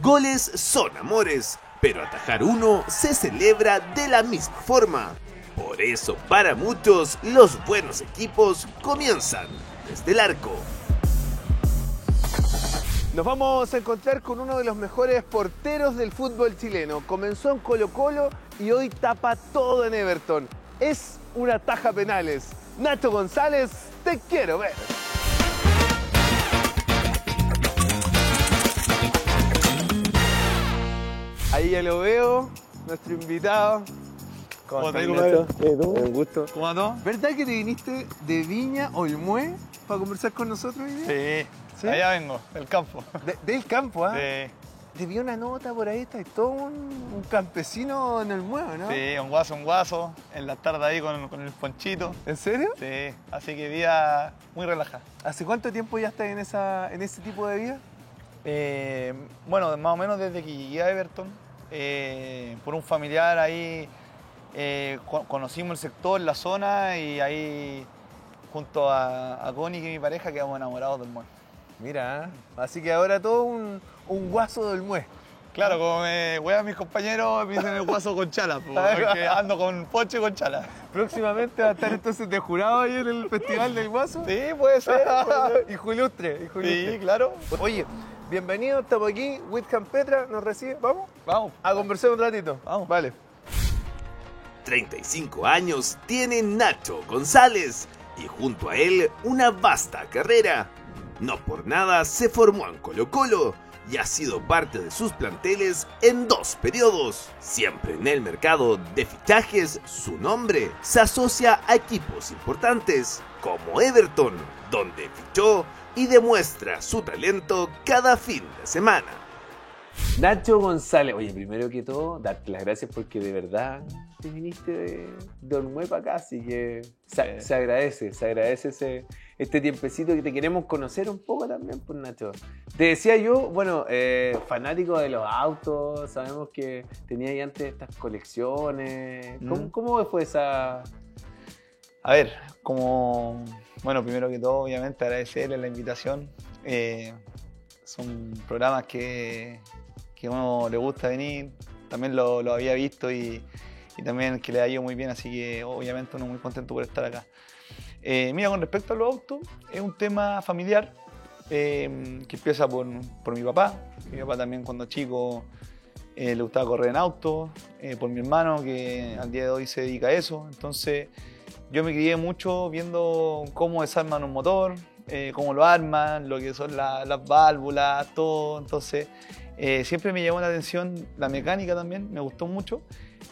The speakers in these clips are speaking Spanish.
Goles son amores, pero atajar uno se celebra de la misma forma. Por eso, para muchos, los buenos equipos comienzan desde el arco. Nos vamos a encontrar con uno de los mejores porteros del fútbol chileno. Comenzó en Colo-Colo y hoy tapa todo en Everton. Es una taja penales. Nacho González, te quiero ver. Ahí ya lo veo, nuestro invitado. ¿Cómo estás, Nacho? Un gusto. ¿Cómo andó? ¿Verdad que te viniste de Viña Olmué para conversar con nosotros hoy día? Sí, allá vengo, del campo. Del campo, ¿ah? Sí, Te vi una nota por ahí, está todo un campesino en el muevo, ¿no? sí, un guaso, en la tarde ahí con el ponchito. ¿En serio? Sí, así que vida muy relajada. ¿Hace cuánto tiempo ya estás en ese tipo de vida? Bueno, más o menos desde que llegué a Everton, por un familiar ahí conocimos el sector, la zona y ahí junto a Connie, que es mi pareja, quedamos enamorados del muelle. Mira, así que ahora todo un guaso del mue. Claro, como me wean mis compañeros, me dicen el guaso con chala, porque ando con ponche y con chala. Próximamente va a estar entonces de jurado ahí en el Festival del Guaso. Sí, puede ser. Y Julustre. Sí, claro. Oye, bienvenido, estamos aquí. Whitcamp Petra nos recibe. ¿Vamos? Vamos. A conversar un ratito. Vamos. Vale. 35 años tiene Nacho González y junto a él una vasta carrera. No por nada se formó en Colo-Colo y ha sido parte de sus planteles en 2 periodos. Siempre en el mercado de fichajes, su nombre se asocia a equipos importantes como Everton, donde fichó y demuestra su talento cada fin de semana. Nacho González, oye, primero que todo, darte las gracias porque de verdad te viniste de Olmué para acá, así que se agradece este tiempecito que te queremos conocer un poco también, pues Nacho. Te decía yo, bueno, fanático de los autos, sabemos que tenías ahí antes estas colecciones. ¿Cómo fue esa...? A ver, bueno, primero que todo, obviamente agradecerle la invitación. Son programas que a uno le gusta venir, también lo había visto y también que le ha ido muy bien, así que obviamente uno muy contento por estar acá. Mira, con respecto a los autos, es un tema familiar que empieza por mi papá. Mi papá también cuando chico le gustaba correr en auto, por mi hermano que al día de hoy se dedica a eso. Entonces yo me crié mucho viendo cómo desarman un motor, cómo lo arman, lo que son las válvulas, todo. Entonces siempre me llamó la atención la mecánica también, me gustó mucho.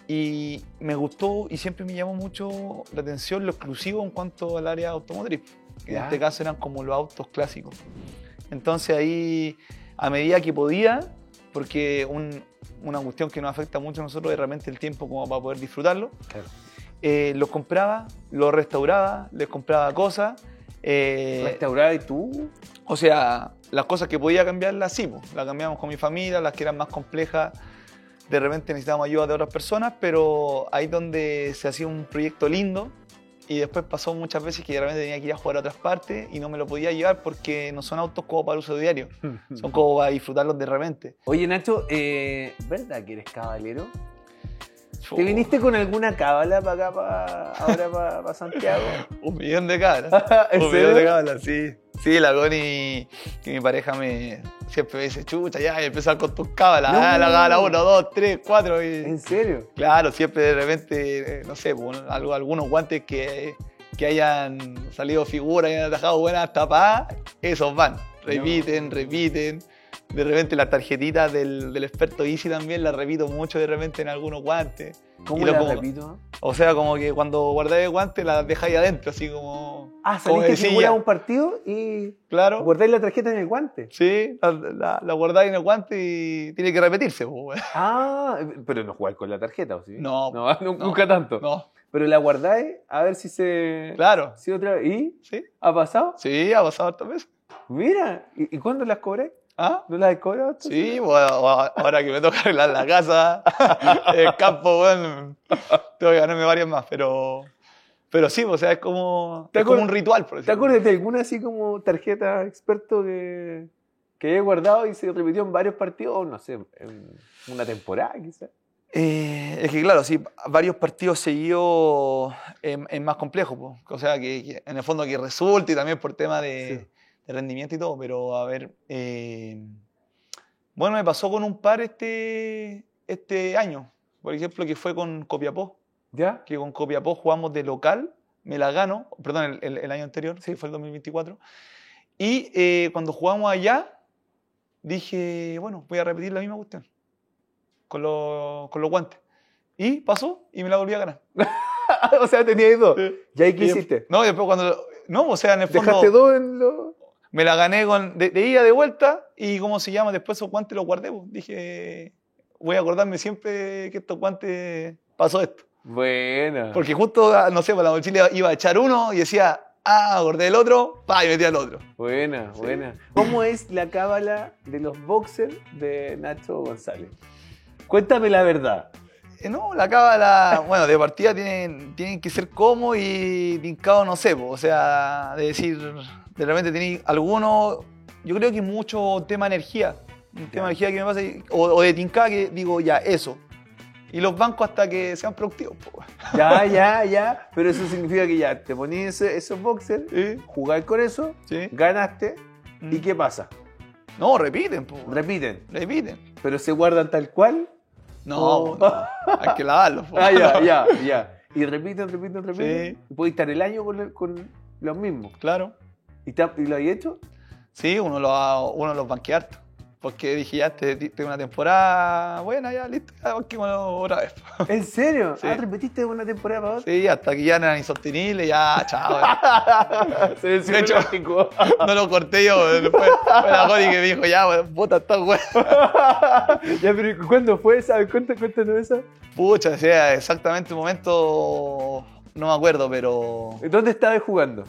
Y me gustó y siempre me llamó mucho la atención lo exclusivo en cuanto al área automotriz, que en este caso eran como los autos clásicos. Entonces ahí, a medida que podía, porque una cuestión que nos afecta mucho a nosotros es realmente el tiempo como para poder disfrutarlo, claro. Los compraba, los restauraba, les compraba cosas. ¿Restauraba y tú? O sea, las cosas que podía cambiarlas, sí, pues, las cambiamos con mi familia, las que eran más complejas, de repente necesitábamos ayuda de otras personas, pero ahí donde se hacía un proyecto lindo y después pasó muchas veces que de repente tenía que ir a jugar a otras partes y no me lo podía llevar porque no son autos como para uso diario, son como para disfrutarlos de repente. Oye Nacho, ¿verdad que eres cabalero? ¿Te viniste con alguna cábala para acá, ahora para Santiago? 1.000.000 de cabras. ¿En 1.000.000 serio? de cabras, sí. Sí, la Connie, que mi pareja siempre me dice, chucha, ya, y empezar con tus cábalas. No. La cábala 1, 2, 3, 4. ¿En serio? Claro, siempre de repente, no sé, algunos guantes que hayan salido figuras y hayan atajado buenas tapadas, esos van. Repiten. De repente las tarjetitas del experto Easy también las repito mucho de repente en algunos guantes. ¿Cómo las repito? O sea, como que cuando guardáis el guante las dejáis adentro, así como... saliste figura a un partido y claro. guardáis la tarjeta en el guante. Sí, la guardáis en el guante y tiene que repetirse. Pues. Pero no jugáis con la tarjeta, ¿o sí? No, nunca tanto. No. Pero la guardáis a ver si se... Claro. ¿Sí otra vez? ¿Y? ¿Sí? ¿Ha pasado? Sí, ha pasado hartas veces. Mira, ¿y cuándo las cobré? ¿Ah? ¿No las has cobrado? Sí, bueno, ahora que me toca arreglar la casa, el campo, bueno, tengo que ganarme varias más, pero sí, o sea, es como un ritual, por ¿Te decirlo. acuerdas de alguna así como tarjeta experto que que había guardado y se repitió en varios partidos, no sé, en una temporada quizás. Es que claro, sí, varios partidos seguidos es más complejo, po. O sea, que en el fondo que resulte y también por tema de rendimiento y todo, pero a ver, bueno, me pasó con un par este año, por ejemplo, que fue con Copiapó, ¿Ya? que con Copiapó jugamos de local, me la gano, perdón, el año anterior, sí, fue el 2024, y cuando jugamos allá, dije, bueno, voy a repetir la misma cuestión. Con los guantes. Y pasó y me la volví a ganar. O sea, teníais dos. Sí. ¿Y ahí qué hiciste? No, y después cuando... No, o sea, en el fondo... ¿Dejaste dos en los...? Me la gané de ida, de vuelta, y ¿cómo se llama? Después esos guantes los guardé. Pues. Dije, voy a acordarme siempre que estos guantes pasó esto. Buena. Porque justo, no sé, para la mochila iba a echar uno y decía, acordé el otro, y metía el otro. Buena, Sí. buena. ¿Cómo es la cábala de los boxers de Nacho González? Cuéntame la verdad. No, la cábala, bueno, de partida tienen que ser como y tincado, no sé, po, o sea, de decir, de repente tenéis alguno, yo creo que mucho tema energía, un tema de energía que me pasa, o de tincada que digo, ya, eso. Y los bancos hasta que sean productivos, po. Ya. Pero eso significa que ya te ponías esos boxers, ¿Sí? jugáis con eso, ¿Sí? ganaste, ¿y qué pasa? No, repiten, po. Repiten. Repiten. ¿Pero se guardan tal cual? No, Oh. no, hay que lavarlos, po. Ya. Y repiten. Sí. Y puedes estar el año con los mismos. Claro. ¿Y lo has hecho? Sí, uno los banquea harto. Porque dije, ya, tengo una temporada buena, ya, listo, ya banquémoslo otra vez. ¿En serio? Sí. ¿Repetiste de una temporada para otra? Sí, hasta que ya eran insostenibles, ya, chao. Se venció De el hecho, plástico. No lo corté yo, después fue la Cori que me dijo, ya, bota esta weá. Ya, pero ¿cuándo fue esa? Cuéntanos esa. Pucha, o sea, exactamente el momento no me acuerdo, pero ¿Dónde estabas jugando?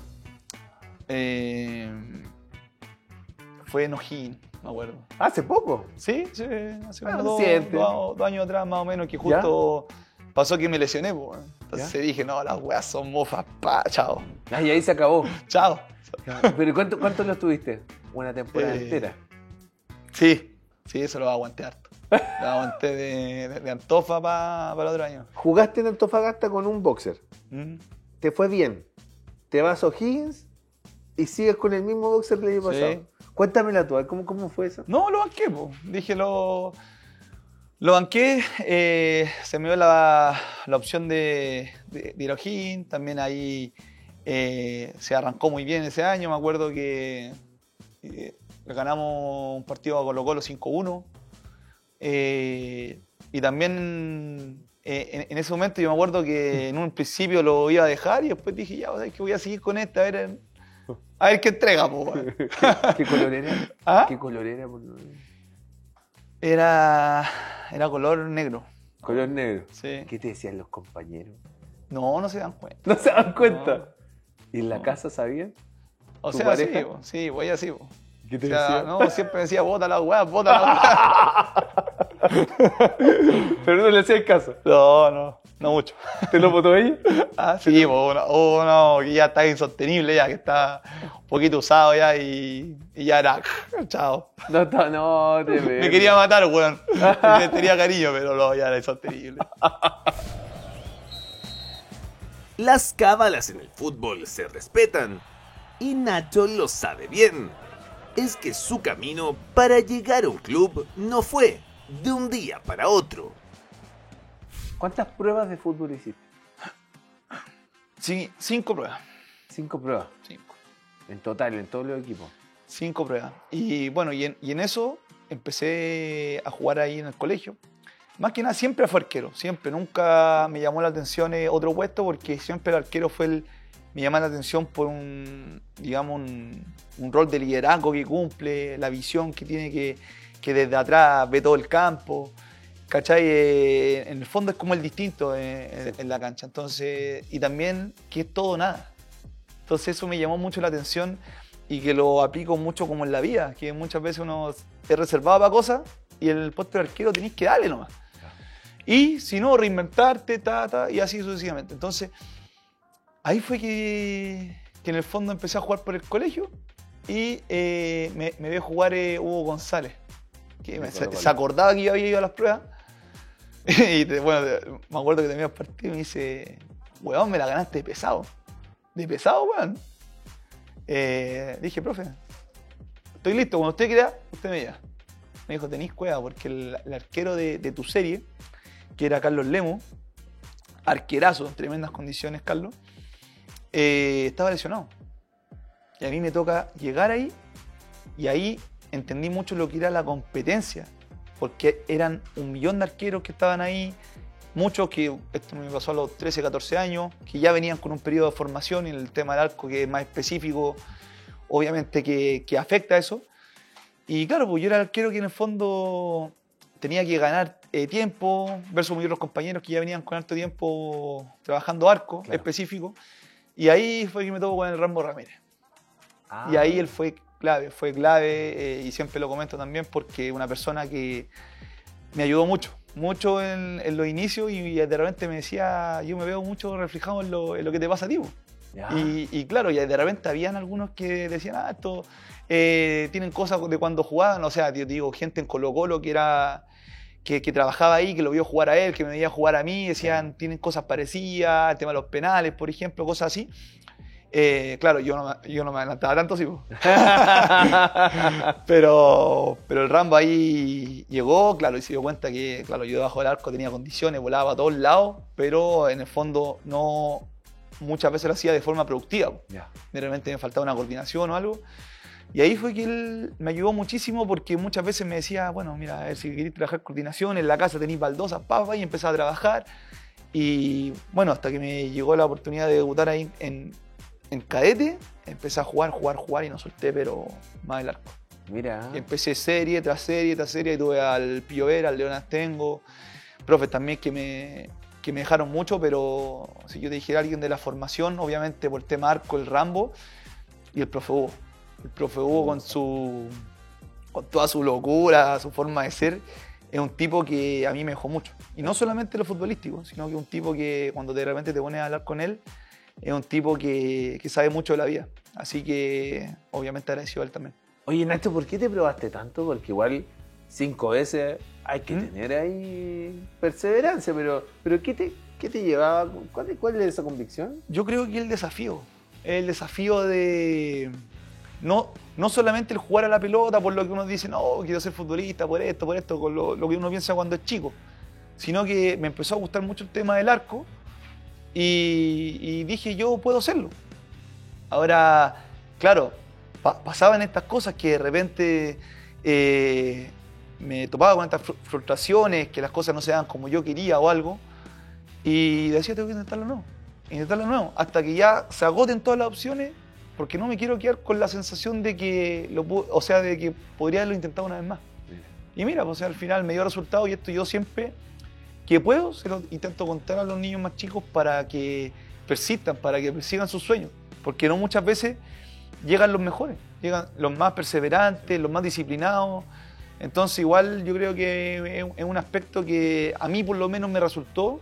fue en O'Higgins, me acuerdo. ¿Hace poco? Sí, hace Ah, como reciente. dos años atrás más o menos, que justo pasó que me lesioné, pues. Entonces dije, no, las weas son mofas, chao. Ah, y ahí se acabó. Chao. ¿Pero cuánto lo estuviste? Una temporada entera. Sí, eso lo aguanté harto. Lo aguanté de Antofa para el otro año. Jugaste en Antofagasta con un boxer. Mm. Te fue bien. Te vas a O'Higgins y sigues con el mismo boxer del año pasado. Sí. Cuéntamela tú, ¿cómo fue eso? No, lo banqué, po. Dije, lo banqué. Se me dio la opción de ir a O'Higgins. También ahí se arrancó muy bien ese año. Me acuerdo que le ganamos un partido a Colo-Colo 5-1. Y también en ese momento yo me acuerdo que en un principio lo iba a dejar y después dije, ya, ¿sabes qué? Voy a seguir con esta, a ver qué entrega, po. ¿Qué color era? ¿Ah? ¿Qué color era? Era color negro. Color negro. Sí. ¿Qué te decían los compañeros? No se dan cuenta. ¿No se dan cuenta? No. ¿Y en la No. casa sabían? O ¿Tu sea, sí, pareja? sí, voy así, po. ¿Qué te O sea, decía? no, siempre me decía, bota la weá, bota la Pero no le hacías caso. weá. No mucho. ¿Te lo votó ella? Ah, sí, uno que ya está insostenible, ya que está un poquito usado ya y ya era, chao. No, te Me quería matar, weón. Le tenía cariño, pero no, ya era insostenible. Las cábalas en el fútbol se respetan y Nacho lo sabe bien. Es que su camino para llegar a un club no fue de un día para otro. ¿Cuántas pruebas de fútbol hiciste? Sí, 5 pruebas. 5 pruebas. 5. En total, en todos los equipos. 5 pruebas. Y bueno, y en eso empecé a jugar ahí en el colegio. Más que nada siempre fue arquero, siempre. Nunca me llamó la atención otro puesto porque siempre el arquero me llama la atención por un rol de liderazgo que cumple, la visión que tiene que desde atrás ve todo el campo. ¿Cachai? En el fondo es como el distinto en la cancha. Entonces, y también que es todo o nada. Entonces eso me llamó mucho la atención y que lo aplico mucho como en la vida, que muchas veces uno es reservado para cosas y en el puesto de arquero tenés que darle nomás. Y si no, reinventarte, y así sucesivamente. Entonces, ahí fue que en el fondo empecé a jugar por el colegio y me ve jugar Hugo González, que Me se acuerdo. acordaba que yo había ido a las pruebas. Y bueno, me acuerdo que terminé el partido y me dice, weón, me la ganaste de pesado. De pesado, weón. Dije, profe, estoy listo, cuando usted crea, usted me llama. Me dijo, tenés cueva, porque el arquero de tu serie, que era Carlos Lemos, arquerazo, en tremendas condiciones, Carlos, estaba lesionado. Y a mí me toca llegar ahí, y ahí entendí mucho lo que era la competencia, porque eran 1 millón de arqueros que estaban ahí, muchos que, esto me pasó a los 13, 14 años, que ya venían con un periodo de formación, y el tema del arco, que es más específico, obviamente que afecta a eso. Y claro, pues yo era el arquero que en el fondo tenía que ganar tiempo, versus mis otros compañeros que ya venían con harto tiempo trabajando arco específico. Y ahí fue que me tocó con el Rambo Ramírez. Y ahí él fue clave, y siempre lo comento también porque una persona que me ayudó mucho en los inicios, y de repente me decía, yo me veo mucho reflejado en lo que te pasa a ti. Y claro, y de repente habían algunos que decían, esto tienen cosas de cuando jugaban, o sea, te digo, gente en Colo-Colo que trabajaba ahí, que lo vio jugar a él, que me veía jugar a mí, decían, tienen cosas parecidas, el tema de los penales, por ejemplo, cosas así. Claro, yo no me adelantaba tanto, sí. pero el Rambo ahí llegó, claro, y se dio cuenta que, claro, yo debajo del arco tenía condiciones, volaba a todos lados, pero en el fondo no muchas veces lo hacía de forma productiva. De repente me faltaba una coordinación o algo. Y ahí fue que él me ayudó muchísimo, porque muchas veces me decía, bueno, mira, a ver si queréis trabajar coordinación, en la casa tenéis baldosas, papa, y empezaba a trabajar. Y bueno, hasta que me llegó la oportunidad de debutar ahí en cadete, empecé a jugar y no solté, pero más el arco. Mira. Y empecé serie tras serie tras serie, y tuve al Pío Vera, al León Astengo, profes también que me dejaron mucho, pero si yo te dijera alguien de la formación, obviamente por el tema arco, el Rambo y el profe Hugo. El profe Hugo con toda su locura, su forma de ser, es un tipo que a mí me dejó mucho. Y no solamente lo futbolístico, sino que un tipo que cuando de repente te pones a hablar con él, es un tipo que sabe mucho de la vida. Así que obviamente agradecido a él también. Oye, Nacho, ¿por qué te probaste tanto? Porque igual 5 veces hay que tener ahí perseverancia, pero ¿qué te llevaba? ¿Cuál es esa convicción? Yo creo que el desafío de no solamente el jugar a la pelota por lo que uno dice, no, quiero ser futbolista, por esto, con lo que uno piensa cuando es chico, sino que me empezó a gustar mucho el tema del arco, y dije, yo puedo hacerlo. Ahora, claro, pasaban estas cosas que de repente me topaba con estas frustraciones, que las cosas no se daban como yo quería o algo, y decía, tengo que intentarlo nuevo, hasta que ya se agoten todas las opciones, porque no me quiero quedar con la sensación de que de que podría haberlo intentado una vez más. Y mira, pues al final me dio resultado, y esto yo siempre que puedo se lo intento contar a los niños más chicos para que persistan, para que persigan sus sueños, porque no muchas veces llegan los mejores, llegan los más perseverantes, los más disciplinados. Entonces igual yo creo que es un aspecto que a mí por lo menos me resultó,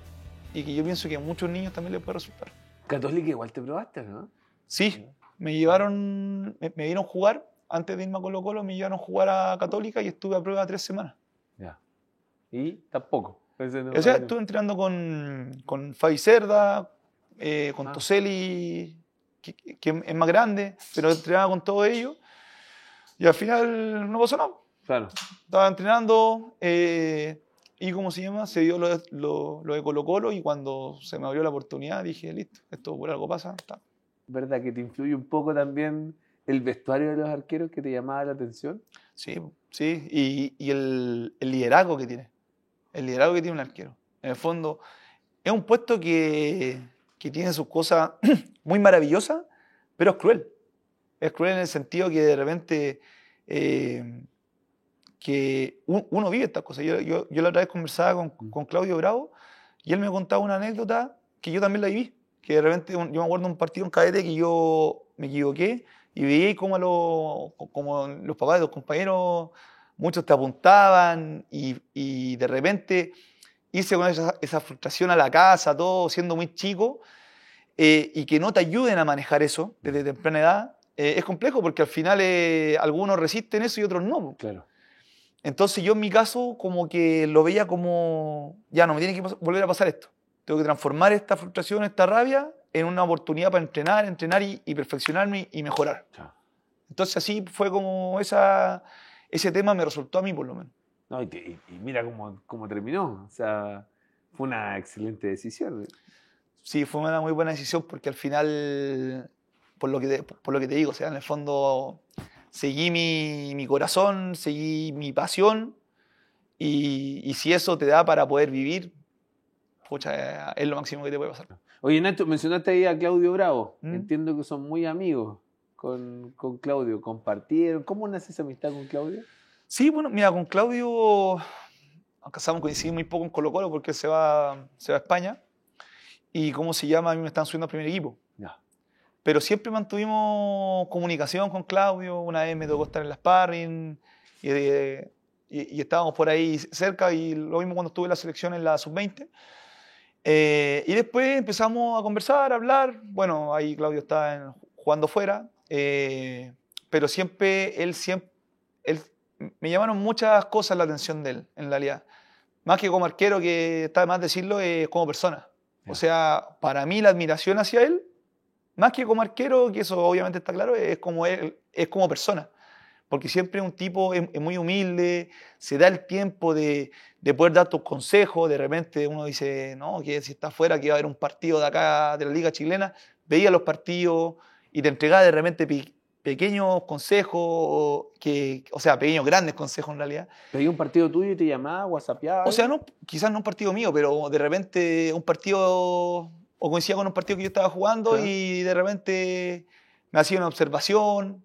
y que yo pienso que a muchos niños también les puede resultar. Católica igual te probaste, ¿no? Sí, me vieron jugar, antes de irme a Colo-Colo me llevaron a jugar a Católica, y estuve a prueba 3 semanas. Ya. Y tampoco. O sea, estuve entrenando con Fabi Cerda, con Toselli, que es más grande, pero entrenaba con todos ellos, y al final no pasó nada. Claro. Estaba entrenando, y ¿cómo se llama? Se dio lo de Colo-Colo, y cuando se me abrió la oportunidad dije, listo, esto por algo pasa. Está. ¿Verdad que te influye un poco también el vestuario de los arqueros que te llamaba la atención? Sí, y el liderazgo que tiene. El liderazgo que tiene un arquero. En el fondo, es un puesto que tiene sus cosas muy maravillosas, pero es cruel. Es cruel en el sentido que de repente que uno vive estas cosas. Yo la otra vez conversaba con Claudio Bravo, y él me contaba una anécdota que yo también la viví. Que de repente, yo me acuerdo de un partido en cadete que yo me equivoqué, y veía como los papás de los compañeros, muchos te apuntaban, y de repente irse con esa frustración a la casa, todo siendo muy chico, y que no te ayuden a manejar eso desde temprana edad, es complejo porque al final algunos resisten eso y otros no, po. Claro. Entonces yo en mi caso como que lo veía como, ya no me tiene que volver a pasar esto. Tengo que transformar esta frustración, esta rabia en una oportunidad para entrenar y perfeccionarme y mejorar. Chao. Entonces así fue como ese tema me resultó a mí por lo menos. No, y mira cómo terminó. O sea, fue una excelente decisión. Sí, fue una muy buena decisión porque al final, por lo que te digo, o sea, en el fondo seguí mi corazón, seguí mi pasión y si eso te da para poder vivir, pucha, es lo máximo que te puede pasar. Oye, Nacho, mencionaste ahí a Claudio Bravo. ¿Mm? Entiendo que son muy amigos con Claudio. ¿Compartieron? ¿Cómo nace esa amistad con Claudio? Sí, bueno, mira, con Claudio coincidimos muy poco en Colo-Colo porque él se va a España y ¿cómo se llama? A mí me están subiendo al primer equipo. No. Pero siempre mantuvimos comunicación con Claudio. Una vez me tocó estar en la sparring y estábamos por ahí cerca y lo mismo cuando estuve en la selección en la sub-20. Y después empezamos a conversar, a hablar. Bueno, ahí Claudio estaba jugando fuera, pero él me llamaron muchas cosas la atención de él, en realidad. Más que como arquero, que está de más decirlo, como persona. O sea, para mí la admiración hacia él, más que como arquero, que eso obviamente está claro, es como él, es como persona. Porque siempre es un tipo es muy humilde, se da el tiempo de poder dar tus consejos. De repente uno dice, no, que si está afuera, que va a haber un partido de acá, de la Liga Chilena. Veía los partidos y te entregaba de repente pequeños consejos, o sea, pequeños, grandes consejos en realidad. Pedí un partido tuyo y te llamaba, whatsappeaba. O sea, no, quizás no un partido mío, pero de repente un partido, o coincidía con un partido que yo estaba jugando, Claro. Y de repente me hacía una observación.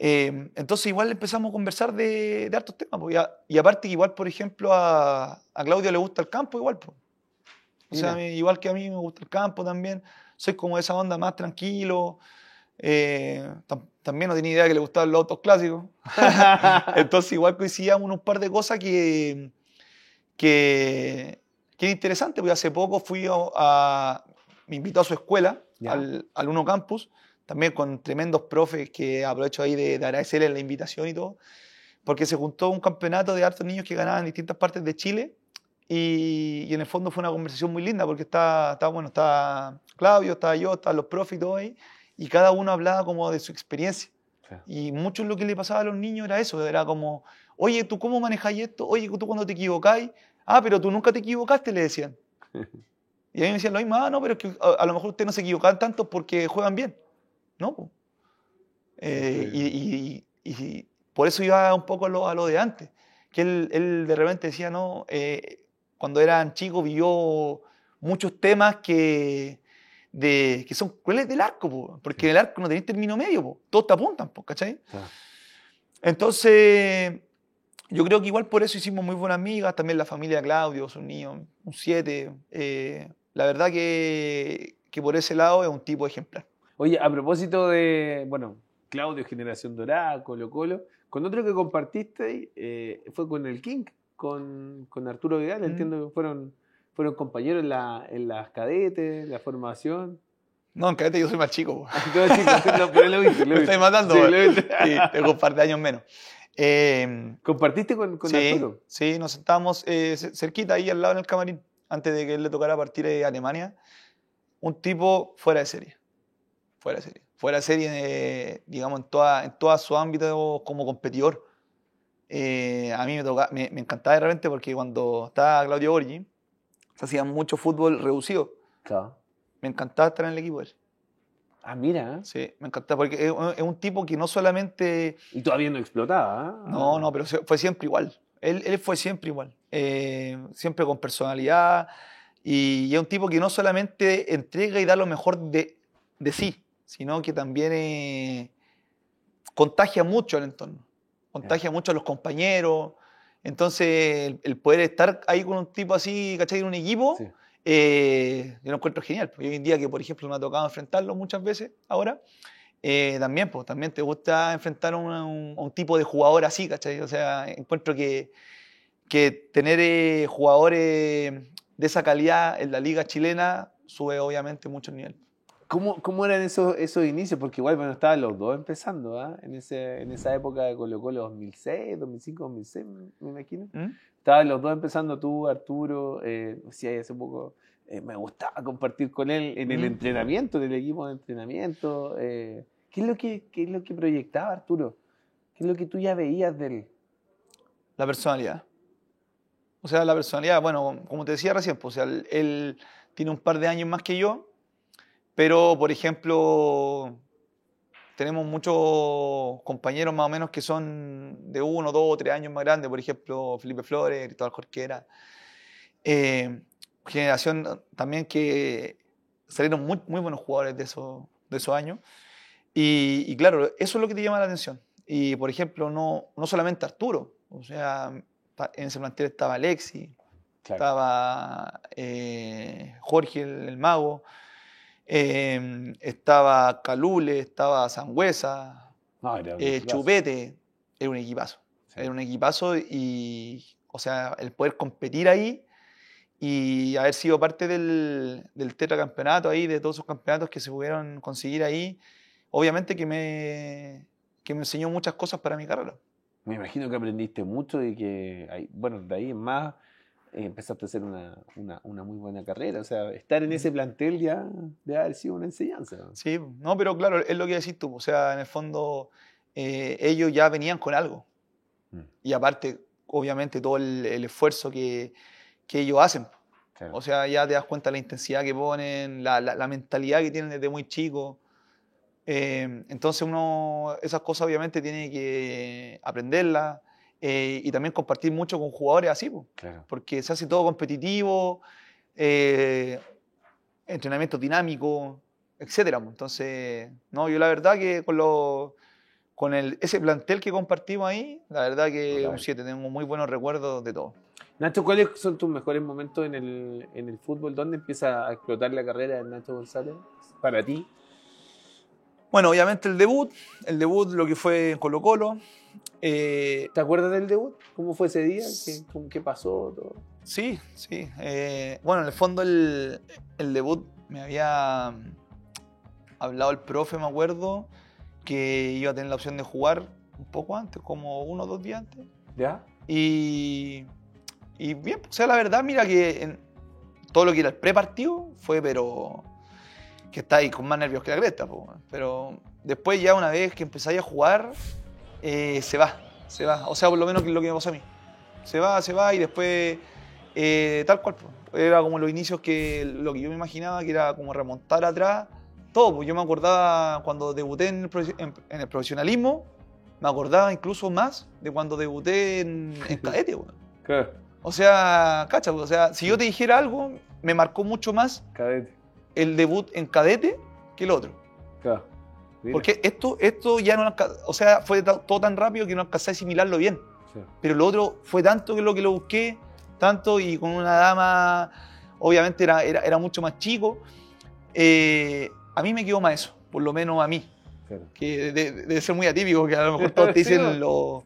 Entonces igual empezamos a conversar de hartos temas. Pues, y aparte que igual, por ejemplo, a Claudio le gusta el campo igual. Pues. O sea, Mira. igual que a mí me gusta el campo también. Soy como de esa onda más tranquilo. También no tenía idea que le gustaban los autos clásicos. Entonces igual coincidíamos en un par de cosas que es interesante. Porque hace poco me invitó a su escuela, Ya. al Uno Campus, también con tremendos profes que aprovecho ahí de agradecerles la invitación y todo, porque se juntó un campeonato de hartos niños que ganaban en distintas partes de Chile y en el fondo fue una conversación muy linda porque está Claudio, estaba yo, estaban los profes y todo ahí, y cada uno hablaba como de su experiencia. Claro. Y mucho lo que le pasaba a los niños era eso, era como, oye, ¿tú cómo manejáis esto? Oye, ¿tú cuando te equivocáis? Ah, pero tú nunca te equivocaste, le decían. Y a mí me decían lo mismo, no, pero es que a lo mejor ustedes no se equivocan tanto porque juegan bien. No, po. Y por eso iba un poco a lo de antes, que él de repente decía, no, cuando eran chicos vivió muchos temas que son crueles del arco, po, porque en el arco no tenés término medio, po, todos te apuntan, po, ¿cachai? Claro. Entonces, yo creo que igual por eso hicimos muy buenas amigas, también la familia de Claudio, sus niños, un 7. La verdad que por ese lado es un tipo ejemplar. Oye, a propósito de, bueno, Claudio, Generación Dorada, Colo-Colo, con otro que compartiste fue con el King, con Arturo Vidal. Entiendo que fueron compañeros en las cadetes, la formación. No, en cadete yo soy más chico. Todo chico, no, pero lo viste. Me estoy matando. Sí, lo viste. Sí, tengo un par de años menos. ¿Compartiste con Sí, Arturo? sí, nos sentábamos cerquita ahí al lado en el camarín, antes de que él le tocara partir a Alemania. Un tipo fuera de serie. Fuera de serie, digamos, en todo su ámbito como competidor. A mí me encantaba de repente porque cuando estaba Claudio Borgi, se hacía mucho fútbol reducido. Claro. Me encantaba estar en el equipo de él. Ah, mira. Sí, me encantaba porque es un tipo que no solamente... Y todavía no explotaba. No, pero fue siempre igual. Él fue siempre igual. Siempre con personalidad. Y es un tipo que no solamente entrega y da lo mejor de sí, sino que también contagia mucho al entorno. Contagia mucho a los compañeros. Entonces, el poder estar ahí con un tipo así, ¿cachai? En un equipo, Sí. yo lo encuentro genial. Porque hoy en día que, por ejemplo, me ha tocado enfrentarlo muchas veces ahora, también te gusta enfrentar a un tipo de jugador así, ¿cachai? O sea, encuentro que tener jugadores de esa calidad en la liga chilena sube obviamente mucho el nivel. ¿Cómo eran esos inicios? Porque igual, bueno, estaban los dos empezando, ¿ah? En esa época de Colo-Colo 2006, 2005, 2006, me imagino. Estaban los dos empezando, tú, Arturo, decía hace poco, me gustaba compartir con él en el entrenamiento, en el equipo de entrenamiento. ¿Qué es lo que proyectaba Arturo? ¿Qué es lo que tú ya veías de él? La personalidad. O sea, la personalidad, bueno, como te decía recién, pues, o sea, él tiene un par de años más que yo, pero, por ejemplo, tenemos muchos compañeros más o menos que son de 1, 2 o 3 años más grandes, por ejemplo, Felipe Flores, Cristóbal Jorquera. Generación también que salieron muy, muy buenos jugadores de esos años. Y claro, eso es lo que te llama la atención. Y, por ejemplo, no solamente Arturo, o sea, en ese plantel estaba Alexis, claro, estaba Jorge el Mago, estaba Calule, estaba Sangüesa, Chupete. Era un equipazo. Sí. Era un equipazo y, o sea, el poder competir ahí y haber sido parte del tetracampeonato ahí, de todos esos campeonatos que se pudieron conseguir ahí, obviamente que me enseñó muchas cosas para mi carrera. Me imagino que aprendiste mucho y que, bueno, de ahí en más empezaste a hacer una muy buena carrera. O sea, estar en ese plantel ya debe haber sido una enseñanza. Sí, no, pero claro, es lo que decís tú. O sea, en el fondo, ellos ya venían con algo. Y aparte, obviamente, todo el esfuerzo que ellos hacen. Claro. O sea, ya te das cuenta de la intensidad que ponen, la mentalidad que tienen desde muy chico. Entonces uno esas cosas obviamente tiene que aprenderlas y también compartir mucho con jugadores así, claro, porque se hace todo competitivo, entrenamiento dinámico, etcétera. Entonces, no, yo la verdad que con ese plantel que compartimos ahí, la verdad que claro, un 7, tengo muy buenos recuerdos de todo. Nacho, ¿cuáles son tus mejores momentos en el fútbol? ¿Dónde empieza a explotar la carrera de Nacho González para ti? Bueno, obviamente el debut, lo que fue en Colo-Colo. ¿Te acuerdas del debut? ¿Cómo fue ese día? ¿Qué pasó? Todo. Sí. Bueno, en el fondo el debut me había hablado el profe, me acuerdo, que iba a tener la opción de jugar un poco antes, como 1 o 2 días antes. ¿Ya? Y bien, o sea, la verdad, mira que en todo lo que era el prepartido fue, pero que estáis con más nervios que la cresta, pero después ya una vez que empezáis a jugar, se va, o sea, por lo menos que es lo que me pasó a mí, se va y después tal cual, era como los inicios lo que yo me imaginaba, que era como remontar atrás, todo, pues yo me acordaba cuando debuté en el profesionalismo, me acordaba incluso más de cuando debuté en cadete, ¿Qué? O sea, cacha, o sea, si yo te dijera algo, me marcó mucho más cadete, el debut en cadete que el otro. Claro. Porque esto ya no, o sea, fue todo tan rápido que no alcancé a asimilarlo bien. Sí. Pero lo otro fue tanto que lo busqué, tanto y con una dama, obviamente era mucho más chico. A mí me quedó más eso, por lo menos a mí. Claro. Que debe ser muy atípico, que a lo mejor todos te dicen lo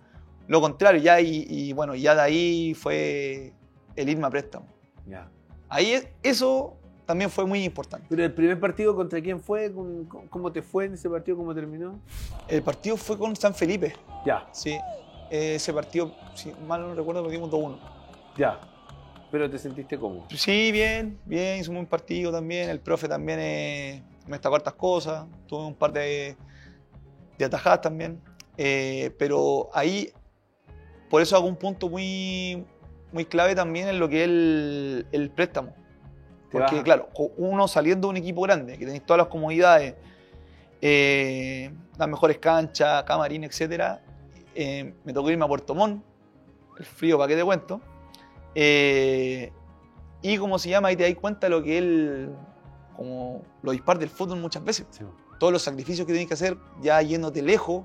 contrario. Ya, y bueno, ya de ahí fue el irme a préstamo. Ya. Ahí eso también fue muy importante. ¿Pero el primer partido contra quién fue? ¿Cómo te fue en ese partido? ¿Cómo terminó? El partido fue con San Felipe. Ya. Sí. Ese partido, si mal no recuerdo, perdimos 2-1. Ya. ¿Pero te sentiste cómodo? Sí, bien. Hizo un buen partido también. El profe también me destacó hartas cosas. Tuve un par de atajadas también. Pero ahí, por eso hago un punto muy, muy clave también en lo que es el préstamo. Porque, claro, uno saliendo de un equipo grande, que tenéis todas las comodidades, las mejores canchas, camarín, etc. Me tocó irme a Puerto Montt, el frío, ¿para qué te cuento? Y como se llama, ahí te das cuenta de lo que es como lo dispar del fútbol muchas veces. Sí. Todos los sacrificios que tenéis que hacer, ya yéndote lejos,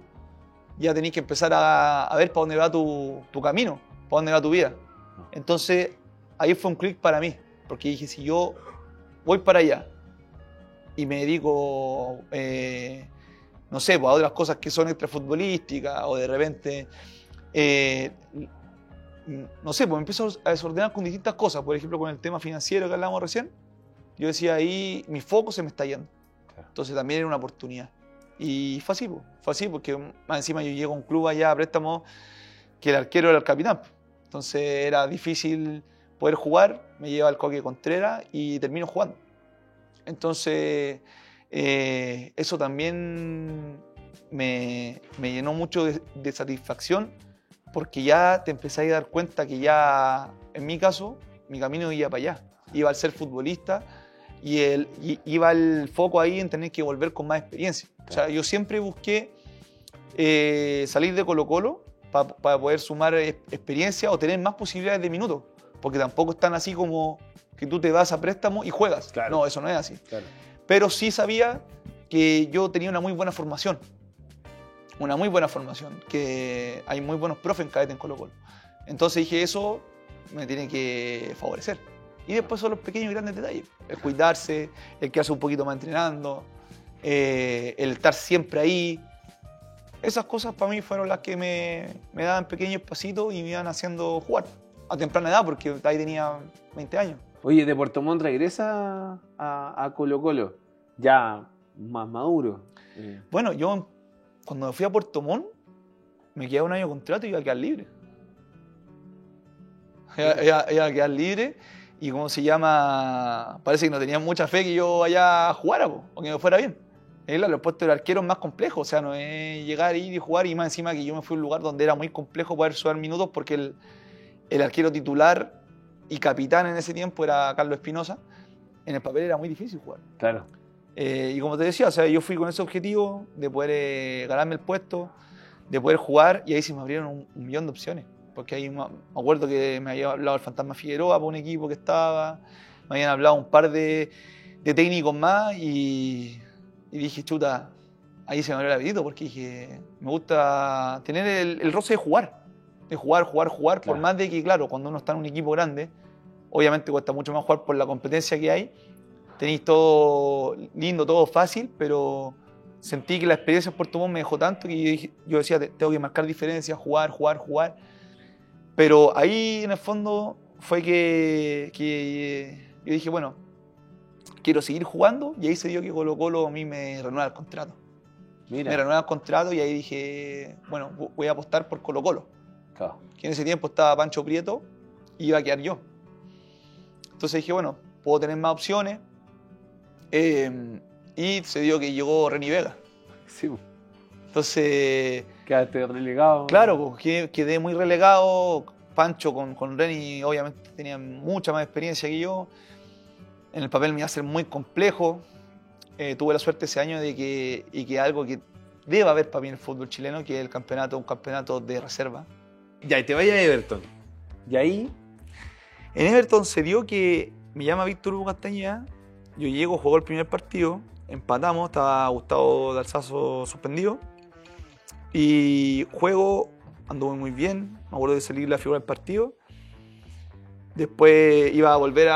ya tenéis que empezar a ver para dónde va tu camino, para dónde va tu vida. Entonces, ahí fue un clic para mí. Porque dije, si yo voy para allá y me dedico, no sé, pues a otras cosas que son extrafutbolísticas o de repente, no sé, pues me empiezo a desordenar con distintas cosas. Por ejemplo, con el tema financiero que hablábamos recién, yo decía, ahí mi foco se me está yendo. Entonces también era una oportunidad. Y fue así porque más encima yo llego a un club allá a préstamo que el arquero era el capitán. Entonces era difícil poder jugar, me lleva el Coque Contreras y termino jugando. Entonces eso también me llenó mucho de satisfacción porque ya te empecé a dar cuenta que ya, en mi caso, mi camino iba para allá. Iba al ser futbolista y iba el foco ahí en tener que volver con más experiencia. O sea, yo siempre busqué salir de Colo-Colo para poder sumar experiencia o tener más posibilidades de minutos. Porque tampoco están así como que tú te vas a préstamo y juegas. Claro. No, eso no es así. Claro. Pero sí sabía que yo tenía una muy buena formación. Una muy buena formación. Que hay muy buenos profes en cadete en Colo-Colo. Entonces dije, eso me tiene que favorecer. Y después son los pequeños y grandes detalles. El cuidarse, el quedarse un poquito más entrenando, el estar siempre ahí. Esas cosas para mí fueron las que me daban pequeños pasitos y me iban haciendo jugar a temprana edad, porque ahí tenía 20 años. Oye, de Puerto Montt regresa a Colo-Colo, ya más maduro. Bueno, yo cuando me fui a Puerto Montt, me quedaba un año de contrato y iba a quedar libre. Iba a quedar libre y ¿cómo se llama? Parece que no tenían mucha fe que yo vaya a jugar o que me fuera bien. Claro, el puesto del arquero es más complejo, o sea, no es llegar, ir y jugar y más encima que yo me fui a un lugar donde era muy complejo poder sudar minutos porque el arquero titular y capitán en ese tiempo era Carlos Espinosa. En el papel era muy difícil jugar. Claro. Y como te decía, o sea, yo fui con ese objetivo de poder ganarme el puesto, de poder jugar y ahí se me abrieron un millón de opciones. Porque ahí me acuerdo que me había hablado el Fantasma Figueroa para un equipo que estaba, me habían hablado un par de técnicos más y dije, chuta, ahí se me abrió el apetito porque dije, me gusta tener el roce de jugar. De jugar, Claro. por más de que, claro, cuando uno está en un equipo grande, obviamente cuesta mucho más jugar por la competencia que hay. Tenéis todo lindo, todo fácil, pero sentí que la experiencia en Puerto Montt me dejó tanto que yo decía, tengo que marcar diferencias, jugar. Pero ahí, en el fondo, fue que yo dije, bueno, quiero seguir jugando, y ahí se dio que Colo-Colo a mí me renueva el contrato. Mira. Me renueva el contrato y ahí dije, bueno, voy a apostar por Colo-Colo. Claro. Que en ese tiempo estaba Pancho Prieto y iba a quedar yo. Entonces dije, bueno, puedo tener más opciones. Y se dio que llegó Reni Vega. Sí. Entonces, Quedaste relegado. claro, pues, quedé muy relegado. Pancho con Reni obviamente tenía mucha más experiencia que yo. En el papel me iba a ser muy complejo. Tuve la suerte ese año de que algo que debe haber para mí en el fútbol chileno, que es un campeonato de reserva. Ya, y te vayas a Everton. Y ahí, En Everton se dio que me llama Víctor Hugo Castañeda, yo llego, juego el primer partido, empatamos, estaba Gustavo de Alzazo suspendido, y juego, anduve muy bien, me acuerdo de salir la figura del partido. Después iba a volver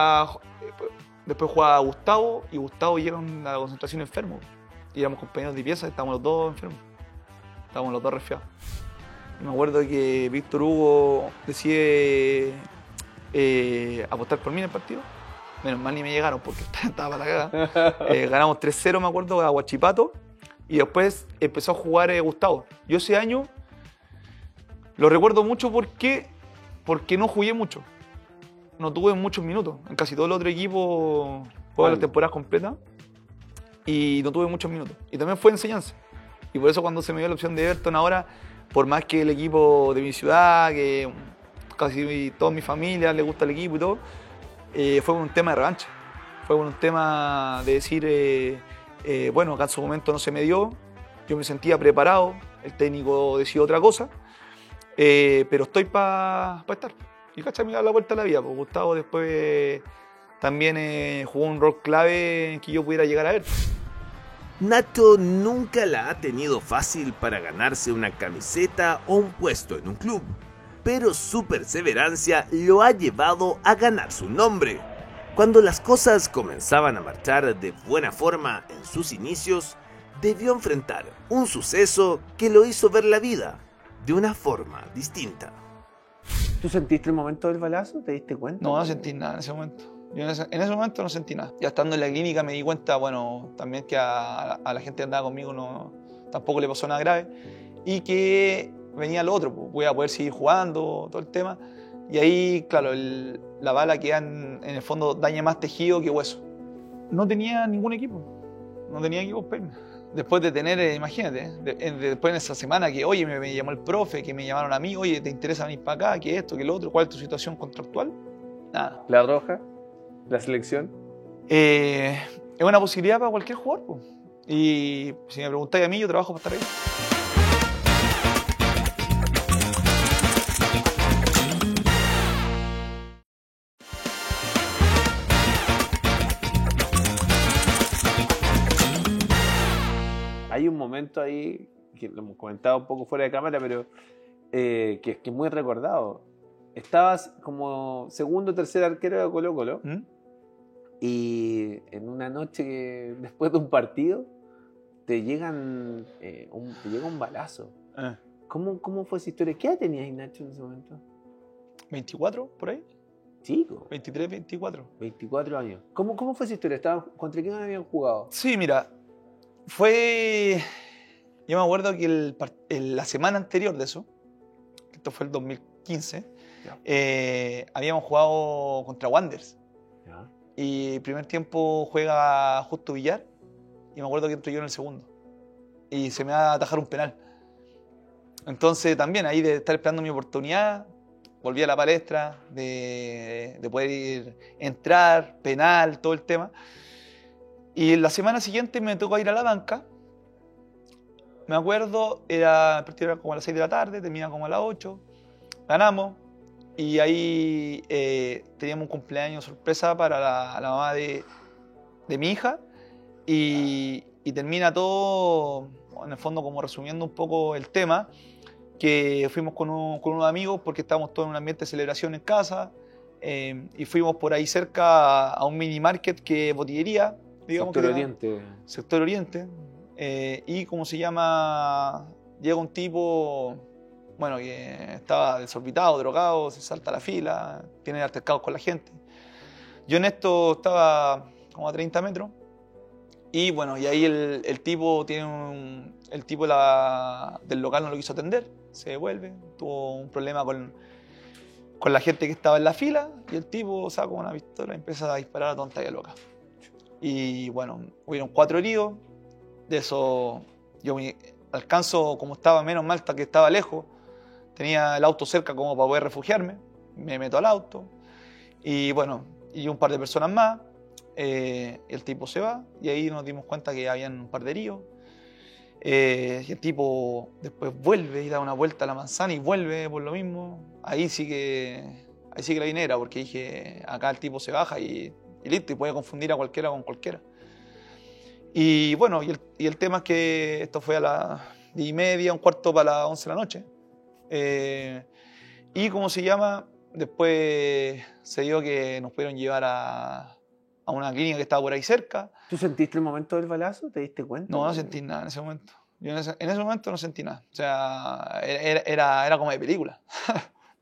después jugaba Gustavo, y Gustavo llega a la concentración enfermo. Y éramos compañeros de pieza, estábamos los dos enfermos, estábamos los dos resfriados. Me acuerdo que Víctor Hugo decide apostar por mí en el partido. Menos mal ni me llegaron porque estaba para la cagada. Ganamos 3-0, me acuerdo, a Huachipato. Y después empezó a jugar Gustavo. Yo ese año lo recuerdo mucho porque no jugué mucho. No tuve muchos minutos. En casi todo el otro equipo jugué la temporada completa y no tuve muchos minutos. Y también fue enseñanza. Y por eso cuando se me dio la opción de Everton ahora, por más que el equipo de mi ciudad, que casi toda mi familia le gusta el equipo y todo, fue un tema de revancha. Fue un tema de decir, bueno, acá en su momento no se me dio, yo me sentía preparado, el técnico decidió otra cosa, pero estoy para estar. Y cacha, me da la vuelta a la vida, porque Gustavo después también jugó un rol clave en que yo pudiera llegar a ver. Nacho nunca la ha tenido fácil para ganarse una camiseta o un puesto en un club, pero su perseverancia lo ha llevado a ganar su nombre. Cuando las cosas comenzaban a marchar de buena forma en sus inicios, debió enfrentar un suceso que lo hizo ver la vida de una forma distinta. ¿tú sentiste el momento del balazo? ¿Te diste cuenta? No sentí nada en ese momento. Yo en ese momento no sentí nada. Ya estando en la clínica me di cuenta, bueno, también que a la gente que andaba conmigo tampoco le pasó nada grave y que venía lo otro, pues, voy a poder seguir jugando, todo el tema. Y ahí, claro, la bala queda en el fondo daña más tejido que hueso. No tenía ningún equipo, no tenía equipo para irme. Después de tener, imagínate, después en esa semana que, oye, me llamó el profe, que me llamaron a mí, oye, ¿te interesa venir para acá? ¿Qué esto? ¿Qué lo otro? ¿Cuál es tu situación contractual? Nada. ¿La Roja? ¿La selección? Es una posibilidad para cualquier jugador, pues. Y si me preguntáis a mí, yo trabajo para estar ahí. Hay un momento ahí, que lo hemos comentado un poco fuera de cámara, pero que es muy recordado. Estabas como segundo o tercer arquero de Colo-Colo y en una noche, después de un partido, te llega un balazo. ¿Cómo fue esa historia? ¿Qué edad tenías, Nacho, en ese momento? 24, por ahí. Chico. 23, 24. 24 años. ¿Cómo fue esa historia? ¿Contra quién habían jugado? Sí, mira, yo me acuerdo que la semana anterior de eso, esto fue el 2015, habíamos jugado contra Wanderers. Ya. Y el primer tiempo juega Justo Villar, y me acuerdo que entro yo en el segundo. Y se me va a atajar un penal. Entonces también ahí de estar esperando mi oportunidad, volví a la palestra, de poder entrar, penal, todo el tema. Y la semana siguiente me tocó ir a la banca. Me acuerdo, el partido era como a las 6 de la tarde, terminaba como a las 8. Ganamos. Y ahí teníamos un cumpleaños sorpresa para la mamá de mi hija. Y termina todo, en el fondo, como resumiendo un poco el tema, que fuimos con unos amigos porque estábamos todos en un ambiente de celebración en casa. Y fuimos por ahí cerca a un mini market que es botillería. Digamos Sector Oriente. Sector Oriente. Y como se llama, llega un tipo, bueno, que estaba desorbitado, drogado, se salta a la fila, tiene altercados con la gente. Yo en esto estaba como a 30 metros. Y bueno, y ahí el tipo del local no lo quiso atender, se devuelve, tuvo un problema con la gente que estaba en la fila, y el tipo saca una pistola y empieza a disparar a tonta y a loca. Y bueno, hubieron 4 heridos. De eso yo me alcanzo, como estaba, menos mal que estaba lejos, tenía el auto cerca como para poder refugiarme, me meto al auto y bueno, y un par de personas más, el tipo se va y ahí nos dimos cuenta que habían un par de heridos. Y el tipo después vuelve y da una vuelta a la manzana y vuelve por lo mismo. Ahí sí que la vinera, porque dije, acá el tipo se baja y listo, y puede confundir a cualquiera con cualquiera. Y bueno, y el tema es que esto fue a las 10:30, un cuarto para las 11 de la noche. Y como se llama, después se dio que nos pudieron llevar a una clínica que estaba por ahí cerca. ¿Tú sentiste el momento del balazo? ¿Te diste cuenta? No sentí nada en ese momento. Yo en ese momento no sentí nada. O sea, era como de película.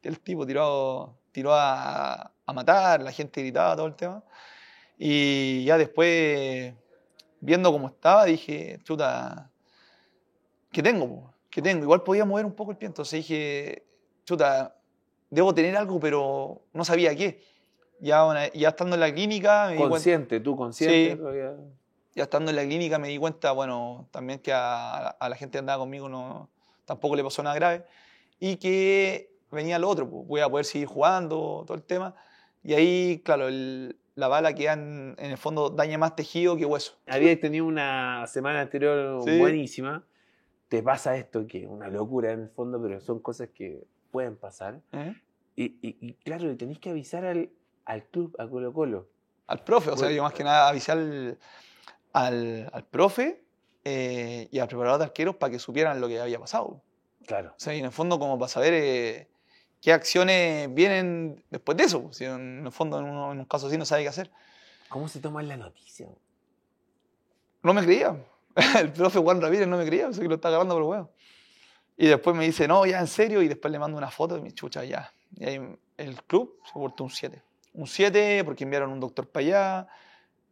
El tipo tiró a matar, la gente gritaba, todo el tema. Y ya después, viendo cómo estaba, dije, chuta, ¿qué tengo? Igual podía mover un poco el pie, entonces dije, chuta, debo tener algo, pero no sabía qué. Ya estando en la clínica... Consciente. Sí, ya estando en la clínica me di cuenta, bueno, también que a la gente que andaba conmigo tampoco le pasó nada grave. Y que venía lo otro, pues, voy a poder seguir jugando, todo el tema. Y ahí, claro, la bala queda en el fondo daña más tejido que hueso. Habías tenido una semana anterior buenísima. Te pasa esto, que es una locura en el fondo, pero son cosas que pueden pasar. Y claro, tenés que avisar al club, a Colo-Colo. Al profe, o sea, yo más que nada avisar al profe y al preparador de arqueros para que supieran lo que había pasado. Claro. O sea, y en el fondo como para saber qué acciones vienen después de eso. Si en el fondo en un caso así no sabe qué hacer. ¿Cómo se toma la noticia? No me creía. El profe Juan Ramírez no me creía, o sea, que lo está agarrando por el huevo. Y después me dice, no, ya en serio, y después le mando una foto de mi chucha, ya. Y ahí el club se portó un 7. un 7 porque enviaron un doctor para allá.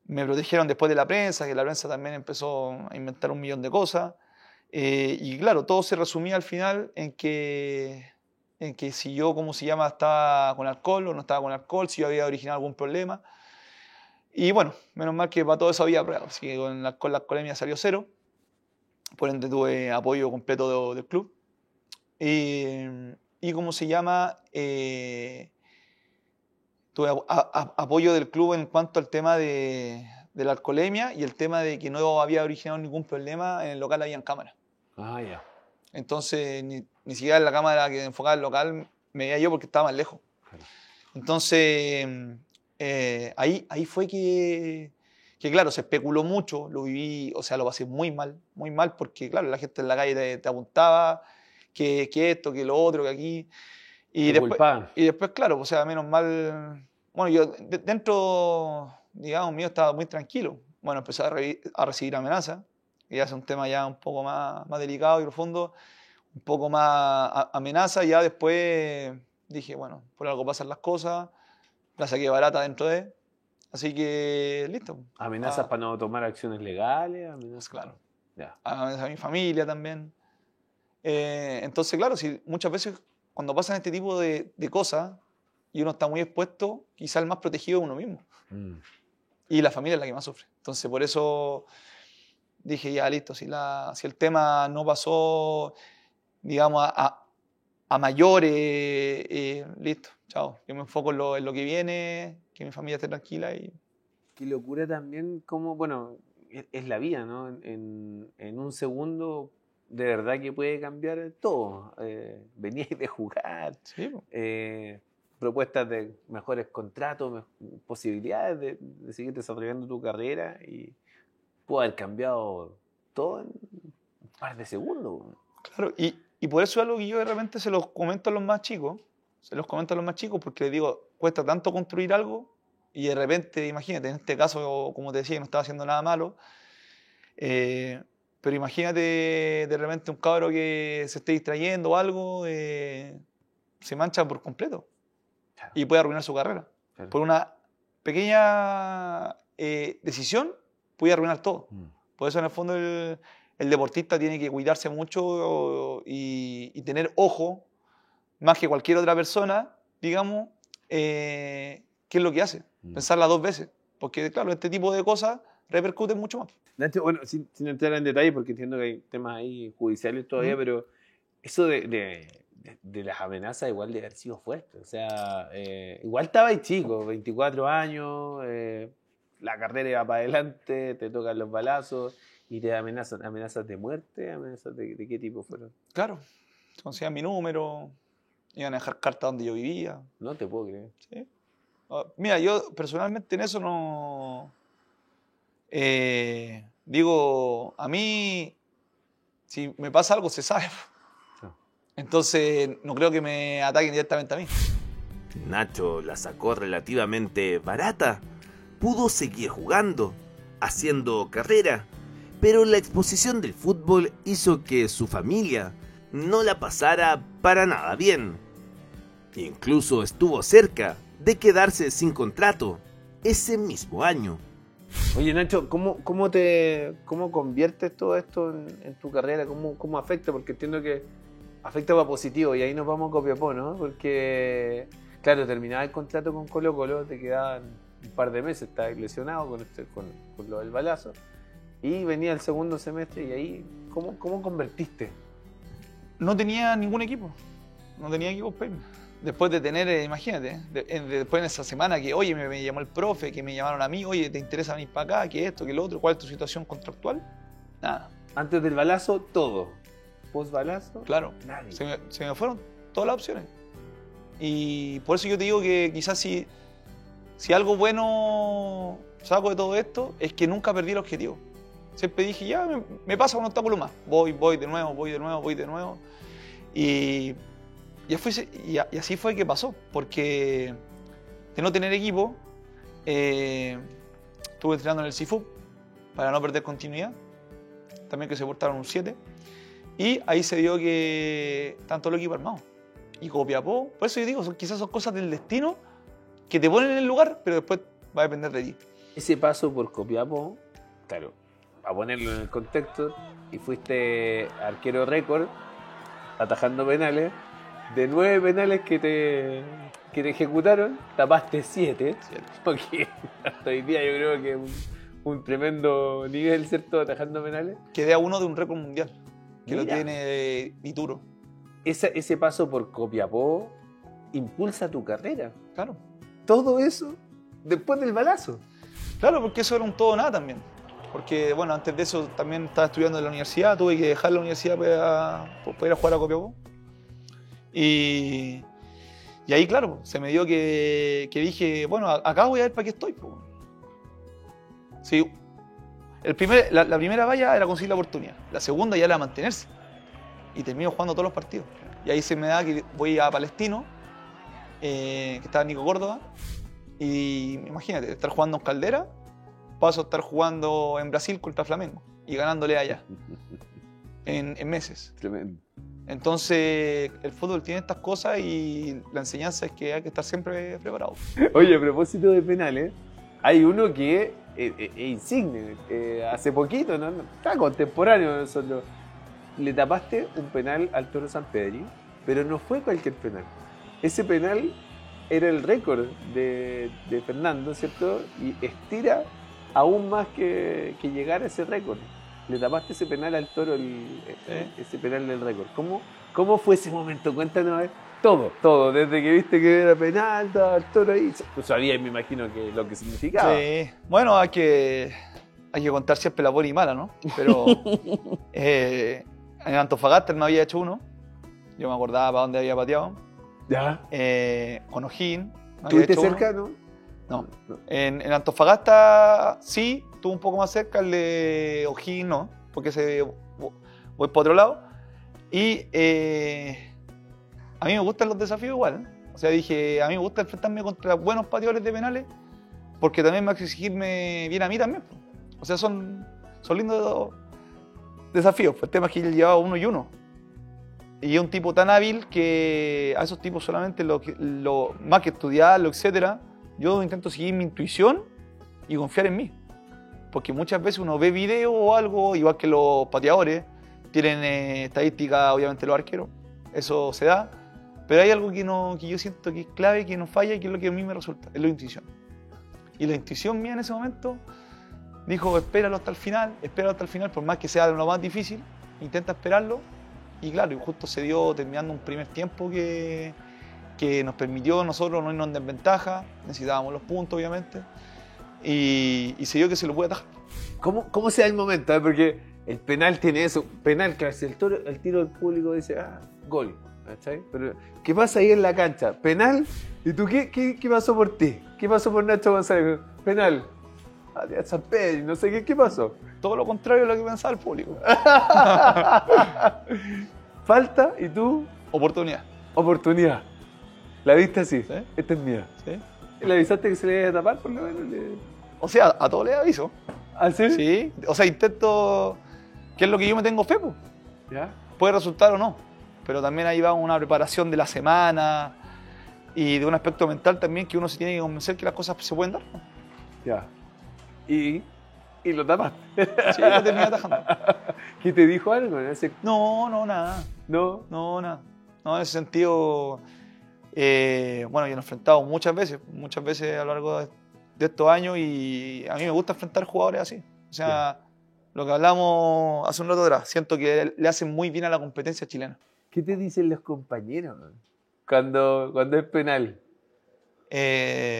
Me protegieron después de la prensa, que la prensa también empezó a inventar 1.000.000 de cosas. Y claro, todo se resumía al final en que si yo, ¿cómo se llama?, estaba con alcohol o no estaba con alcohol, si yo había originado algún problema. Y bueno, menos mal que para todo eso había pruebas. Así que con la alcoholemia salió 0. Por ende tuve apoyo completo del club. Y ¿cómo se llama? Tuve apoyo del club en cuanto al tema de la alcoholemia y el tema de que no había originado ningún problema. En el local habían cámaras. Ah, ya. Entonces ni siquiera en la cámara que enfocaba el local me veía yo porque estaba más lejos. Claro. Entonces ahí fue que claro, se especuló mucho, lo viví, o sea, lo pasé muy mal porque claro, la gente en la calle te apuntaba que esto, que lo otro, que aquí. Y después, claro, o sea, menos mal. Bueno, yo dentro, digamos, mío estaba muy tranquilo. Bueno, empecé a recibir amenazas, que ya es un tema ya un poco más delicado y profundo, un poco más amenaza. Ya después dije, bueno, por algo pasan las cosas, la saqué barata dentro de. Así que, listo. ¿Amenazas para no tomar acciones legales? ¿Amenazas? Claro. Ya. Amenazas a mi familia también. Entonces, claro, si muchas veces cuando pasan este tipo de cosas y uno está muy expuesto, quizá el más protegido es uno mismo. Y la familia es la que más sufre. Entonces, por eso dije, ya, listo, si el tema no pasó, digamos, a mayores, listo, chao. Yo me enfoco en lo que viene, que mi familia esté tranquila. Qué locura también, como, bueno, es la vida, ¿no? En un segundo, de verdad que puede cambiar todo. Veníais de jugar, Sí. Propuestas de mejores contratos, posibilidades de seguir desarrollando tu carrera y pudo haber cambiado todo en un par de segundos. Claro, y por eso es algo que yo de repente se los comento a los más chicos, porque les digo, cuesta tanto construir algo y de repente, imagínate, en este caso, como te decía, no estaba haciendo nada malo, pero imagínate de repente un cabro que se esté distrayendo o algo, se mancha por completo. Claro. Y puede arruinar su carrera. Claro. Por una pequeña decisión puede arruinar todo. Por eso en el fondo el deportista tiene que cuidarse mucho y tener ojo, más que cualquier otra persona, digamos, qué es lo que hace. Pensarla 2 veces. Porque claro, este tipo de cosas repercuten mucho más. Nacho, bueno, sin entrar en detalle, porque entiendo que hay temas ahí judiciales todavía, pero eso de las amenazas igual debe haber sido fuerte. O sea, igual estaba ahí chico, 24 años, la carrera iba para adelante, te tocan los balazos y te amenazas de muerte. ¿Amenazas de qué tipo fueron? Claro, conocían mi número, iban a dejar cartas donde yo vivía. No te puedo creer. Sí. Mira, yo personalmente en eso no... digo, a mí, si me pasa algo, se sabe. Entonces, no creo que me ataquen directamente a mí. Nacho la sacó relativamente barata. Pudo seguir jugando, haciendo carrera, pero la exposición del fútbol hizo que su familia no la pasara para nada bien. Incluso estuvo cerca de quedarse sin contrato ese mismo año. Oye, Nacho, ¿cómo conviertes todo esto en tu carrera? ¿Cómo afecta? Porque entiendo que afecta para positivo y ahí nos vamos a Copiapó, ¿no? Porque, claro, terminaba el contrato con Colo-Colo, te quedaban un par de meses, estabas lesionado con lo del balazo y venía el segundo semestre y ahí, ¿cómo convertiste? No tenía ningún equipo, después de tener, imagínate, después en esa semana que, oye, me llamó el profe, que me llamaron a mí, oye, ¿te interesa venir para acá? ¿Qué esto? ¿Qué lo otro? ¿Cuál es tu situación contractual? Nada. Antes del balazo, todo. Post balazo, claro. Nadie. Se me fueron todas las opciones. Y por eso yo te digo que quizás si algo bueno saco de todo esto, es que nunca perdí el objetivo. Siempre dije, ya, me pasa un obstáculo más. Voy de nuevo. Y así fue que pasó, porque de no tener equipo, estuve entrenando en el CIFUB para no perder continuidad, también que se portaron un 7, y ahí se dio que tanto el equipo armado y Copiapó, por eso yo digo, quizás son cosas del destino que te ponen en el lugar, pero después va a depender de ti. Ese paso por Copiapó, claro, a ponerlo en el contexto, y fuiste arquero récord, atajando penales. De 9 penales que te ejecutaron, tapaste 7. Porque hasta hoy día yo creo que es un tremendo nivel, ¿cierto? Atajando penales. Quedé a uno de un récord mundial, que Mira. lo tiene Dituro. Ese paso por Copiapó impulsa tu carrera. Claro. Todo eso después del balazo. Claro, porque eso era un todo o nada también. Porque, bueno, antes de eso también estaba estudiando en la universidad, tuve que dejar la universidad para ir a jugar a Copiapó. Y ahí, claro, se me dio que dije, bueno, acá voy a ver para qué estoy. Po. Sí, la primera valla era conseguir la oportunidad, la segunda ya era mantenerse. Y termino jugando todos los partidos. Y ahí se me da que voy a Palestino, que estaba Nico Córdoba, y imagínate, estar jugando en Caldera, paso a estar jugando en Brasil contra Flamengo y ganándole allá en meses. Tremendo. Entonces, el fútbol tiene estas cosas y la enseñanza es que hay que estar siempre preparado. Oye, a propósito de penales, hay uno que es insigne. Hace poquito, ¿no? Está contemporáneo de nosotros. Le tapaste un penal al Toro Sampedri, pero no fue cualquier penal. Ese penal era el récord de Fernando, ¿cierto? Y estira aún más que llegar a ese récord. Le tapaste ese penal al Toro, ese penal del récord. ¿Cómo fue ese momento? Cuéntanos. A ver. Todo. Desde que viste que era penal, estaba el Toro ahí. Tú sabías, me imagino, que lo que significaba. Sí. Bueno, hay que contar siempre la buena y mala, ¿no? Pero en Antofagasta él me había hecho uno. Yo me acordaba para dónde había pateado. ¿Ya? Con O'Higgins. ¿Estuviste cerca, no? No. En Antofagasta sí, estuvo un poco más cerca, el de O'Higgins no, porque voy para otro lado. Y a mí me gustan los desafíos igual. O sea, dije, a mí me gusta enfrentarme contra buenos pateadores de penales, porque también me va a exigirme bien a mí también. O sea, son lindos desafíos. El tema es que él llevaba 1 y 1. Y es un tipo tan hábil que a esos tipos solamente lo más que estudiarlo, etcétera, yo intento seguir mi intuición y confiar en mí. Porque muchas veces uno ve video o algo, igual que los pateadores, tienen estadísticas, obviamente los arqueros, eso se da, pero hay algo que yo siento que es clave, que no falla y que es lo que a mí me resulta, es la intuición. Y la intuición mía en ese momento dijo, espéralo hasta el final, por más que sea lo más difícil, intenta esperarlo. Y claro, y justo se dio terminando un primer tiempo que nos permitió a nosotros no irnos en desventaja, necesitábamos los puntos obviamente, y se dio que se lo puede atajar. ¿Cómo se da el momento? Porque el penal tiene eso, penal, claro, si el tiro del público dice, gol, ¿cachai? Pero ¿qué pasa ahí en la cancha? Penal, ¿y tú qué pasó por ti? ¿Qué pasó por Nacho González? Penal, San Pedro, no sé qué pasó. Todo lo contrario a lo que pensaba el público. Falta, ¿y tú? Oportunidad. ¿La viste así? ¿Sí? Esta es mía. ¿Sí? ¿Le avisaste que se le iba a tapar por lo menos? O sea, a todos les aviso. ¿Ah, sí? Sí, o sea, intento, que es lo que yo me tengo fe, pues. ¿Ya? Puede resultar o no, pero también ahí va una preparación de la semana y de un aspecto mental también que uno se tiene que convencer que las cosas se pueden dar. Ya. Y lo tapaste. Sí, lo terminé atajando. ¿Qué te dijo algo en ese? No, nada. No. Nada. No, en ese sentido, bueno, yo lo he enfrentado muchas veces a lo largo de estos años y a mí me gusta enfrentar jugadores así. O sea, lo que hablamos hace un rato atrás, siento que le hacen muy bien a la competencia chilena. ¿Qué te dicen los compañeros cuando es penal?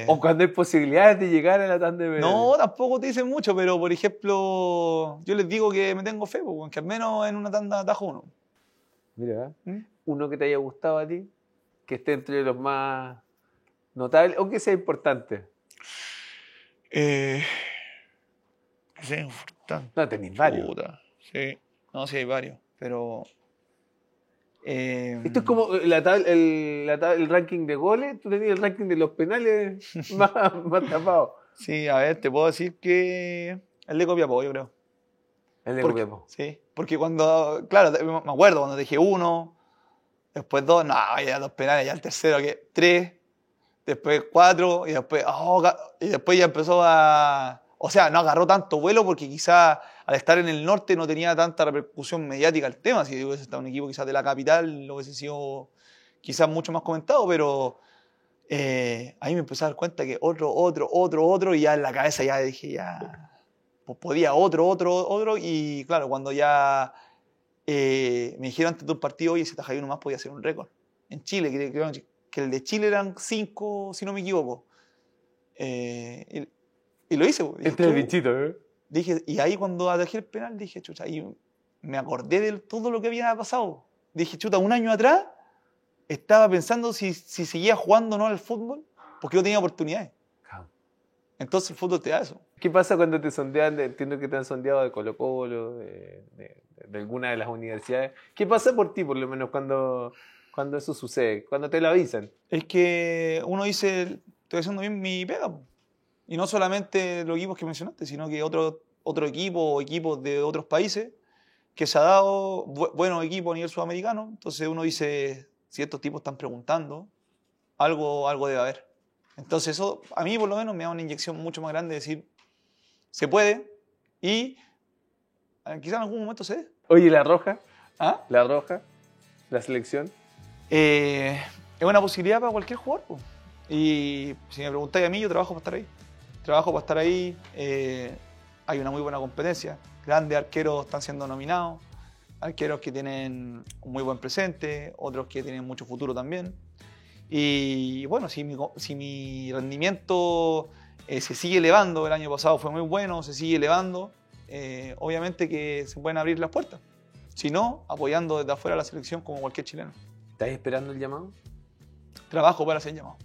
O cuando hay posibilidades de llegar a la tanda de penal. No, tampoco te dicen mucho, pero por ejemplo, yo les digo que me tengo fe, porque al menos en una tanda atajo uno. Mira, uno que te haya gustado a ti, que esté entre los más notables o que sea importante. Que sea importante. No, tenéis varios. Puta, sí. No, sí hay varios, pero... Esto es como el ranking de goles, tú tenías el ranking de los penales más tapados. Sí, a ver, te puedo decir que el de Copiapó, yo creo. El de Copiapó. Sí, porque cuando, claro, me acuerdo cuando dije 1, después 2, no, ya 2 penales, ya el tercero, que 3, después 4 y después, y después ya empezó a... O sea, no agarró tanto vuelo porque quizá al estar en el norte no tenía tanta repercusión mediática el tema. Si hubiese estado un equipo quizás de la capital, lo hubiese sido quizás mucho más comentado, pero ahí me empecé a dar cuenta que otro, y ya en la cabeza ya dije, ya, pues podía otro, y claro, cuando ya me dijeron antes de un partido, oye, si atajáis uno más podía hacer un récord. En Chile, creo que el de Chile eran 5, si no me equivoco. Y lo hice. Dije, Este es el bichito, ¿eh? Dije, y ahí cuando atajé el penal, dije, chucha, ahí me acordé de todo lo que había pasado. Dije, chuta, un año atrás estaba pensando si seguía jugando o no al fútbol, porque no tenía oportunidades. Entonces el fútbol te da eso. ¿Qué pasa cuando te sondean? Entiendo que te han sondeado de Colo-Colo, de alguna de las universidades. ¿Qué pasa por ti, por lo menos, cuando eso sucede? Cuando te lo avisan. Es que uno dice, estoy haciendo bien mi pega. Y no solamente los equipos que mencionaste, sino que otro equipo o equipos de otros países que se ha dado buenos equipos a nivel sudamericano. Entonces uno dice, si estos tipos están preguntando, algo debe haber. Entonces eso a mí por lo menos me da una inyección mucho más grande de decir, se puede y quizás en algún momento se dé. Oye, ¿la roja? ¿Ah? ¿La roja? ¿La selección? Es una posibilidad para cualquier jugador. Po. Y si me preguntáis a mí, yo trabajo para estar ahí. Hay una muy buena competencia. Grandes arqueros están siendo nominados. Arqueros que tienen un muy buen presente, otros que tienen mucho futuro también. Y bueno, si mi rendimiento se sigue elevando, el año pasado fue muy bueno, se sigue elevando, obviamente que se pueden abrir las puertas. Si no, apoyando desde afuera a la selección como cualquier chileno. ¿Estás esperando el llamado? Trabajo para hacer llamado.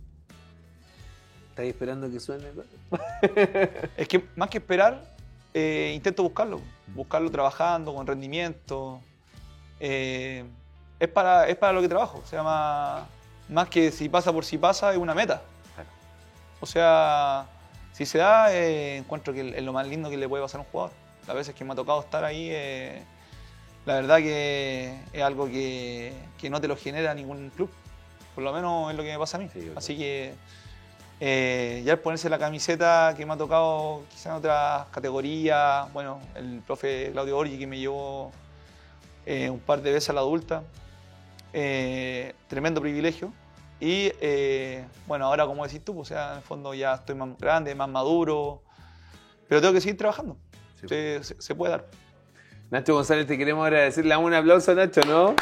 ¿Estás esperando que suene? Es que más que esperar, intento buscarlo trabajando, con rendimiento. Es para lo que trabajo. O sea, más que si pasa por si pasa, es una meta. Claro. O sea, si se da, encuentro que es lo más lindo que le puede pasar a un jugador. Las veces que me ha tocado estar ahí, la verdad que es algo que no te lo genera ningún club. Por lo menos es lo que me pasa a mí. Sí, así que ya al ponerse la camiseta que me ha tocado quizás en otras categorías, bueno, el profe Claudio Borgi que me llevó un par de veces a la adulta, tremendo privilegio. Y bueno, ahora como decís tú, pues, o sea, en el fondo ya estoy más grande, más maduro, pero tengo que seguir trabajando. Sí. Se puede dar. Nacho González, te queremos agradecer. Le damos un aplauso, Nacho, ¿no?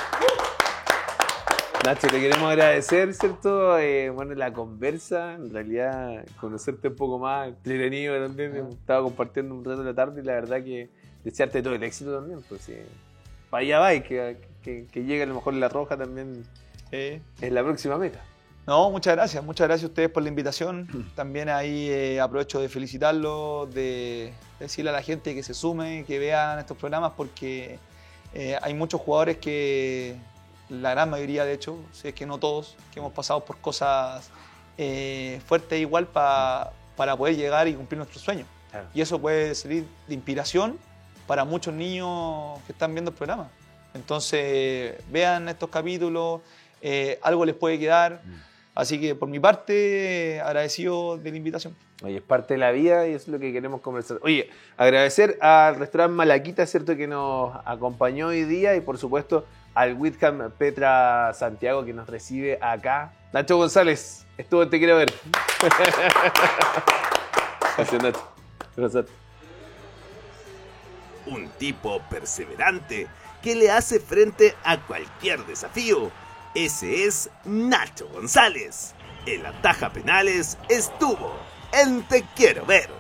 Nacho, te queremos agradecer, ¿cierto? Bueno, la conversa, en realidad, conocerte un poco más, entretenido también. Estaba compartiendo un rato de la tarde y la verdad que desearte todo el éxito también. Pues sí, para allá va y que llegue a lo mejor la roja también es la próxima meta. No, muchas gracias a ustedes por la invitación. También ahí aprovecho de felicitarlos, de decirle a la gente que se sume, que vean estos programas porque hay muchos jugadores que... La gran mayoría, de hecho, si es que no todos, que hemos pasado por cosas fuertes igual para poder llegar y cumplir nuestros sueños. Claro. Y eso puede servir de inspiración para muchos niños que están viendo el programa. Entonces, vean estos capítulos, algo les puede quedar. Así que, por mi parte, agradecido de la invitación. Oye, es parte de la vida y eso es lo que queremos conversar. Oye, agradecer al restaurante Malaquita, ¿cierto?, que nos acompañó hoy día y, por supuesto, al Whitham Petra Santiago que nos recibe acá. Nacho González, estuvo en Te Quiero Ver. Gracias, Nacho. Gracias. Un tipo perseverante que le hace frente a cualquier desafío. Ese es Nacho González. El ataja penales estuvo en Te Quiero Ver.